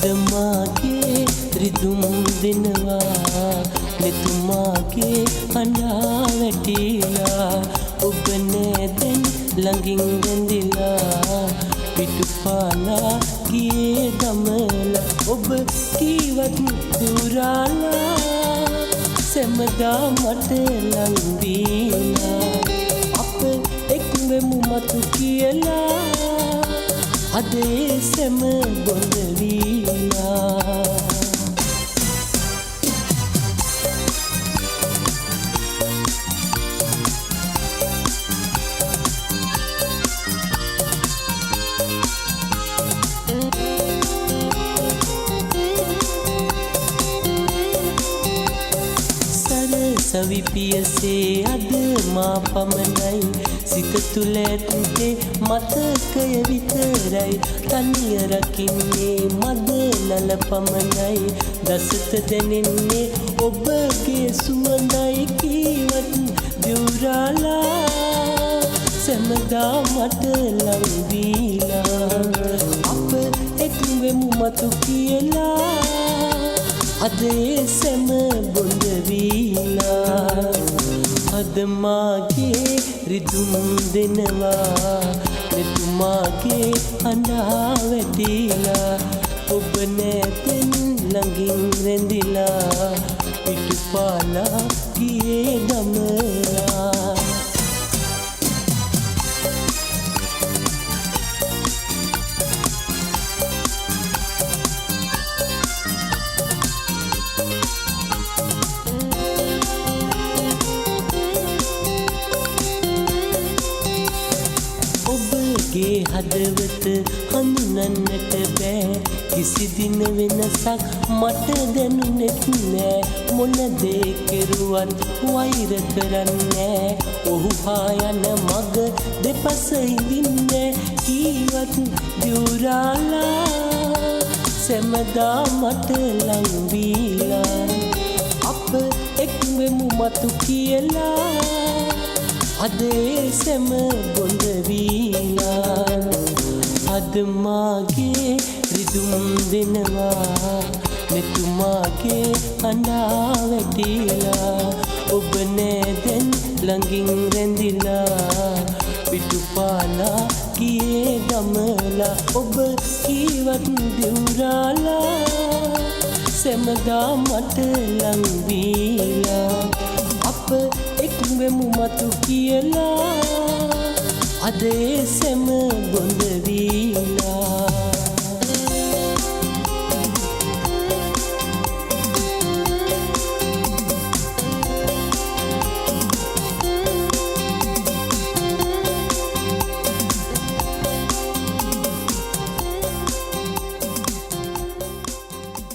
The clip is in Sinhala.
අදමාගේ රිදුම් දෙනවා මෙතුමාගේ හඬා වැටිලා ඔබ නෑදැන් ළඟින් රැඳිලා පිටුපාලා ගියේ දමලා ඔබ කීවත් දුරාලා සැමදා මට ලං වීලා අප එක් වෙමු මතු කියලා අදේ සැම බොඳ වීලා සවිපියසේ අද මා පමණයි සිත තුළ ඇත්තේ මතකය විතරයි තනිය රකින්නේ මද නල පමණයි දසත දැනෙන්නේ ඔබගේ සුවඳයි කීවත් දිවුරාලා සැමදා මට ලං වීලා අප එක් වෙමු මතු කියලා අදේ සැම බොඳ වීලා අදමාගේ රිදුම් දෙනවා මෙතුමාගේ හඬා වැටිලා ඔබ නෑතෙන් ළඟින් රැඳිලා පිටුපාලා ගියේ දමලා ගේ හදවත හඳුනන්නට බෑ කිසි දින වෙනසක් මට දැනුනෙත් නෑ මොන දේ කෙරුවත් වෛර කරන්නේ ඔහු හා යන මග දෙපස ඉඳින්නේ කීවත් දිවුරාලා සැමදා මට ලං වීලා අප එක් වෙමු මතු කියලා අදේ සැම බොඳ වීලා අදමාගේ රිදුම් දෙනවා මෙතුමාගේ හඬා වැටිලා ඔබ නෑදැන් ළඟින් රැඳිලා පිටුපාලා ගියේ දමලා ඔබ කීවත් දිවුරාලා සැමදා මට ලං වීලා අප එක් වෙමු මතු කියලා අදේ සැම බොඳ වීලා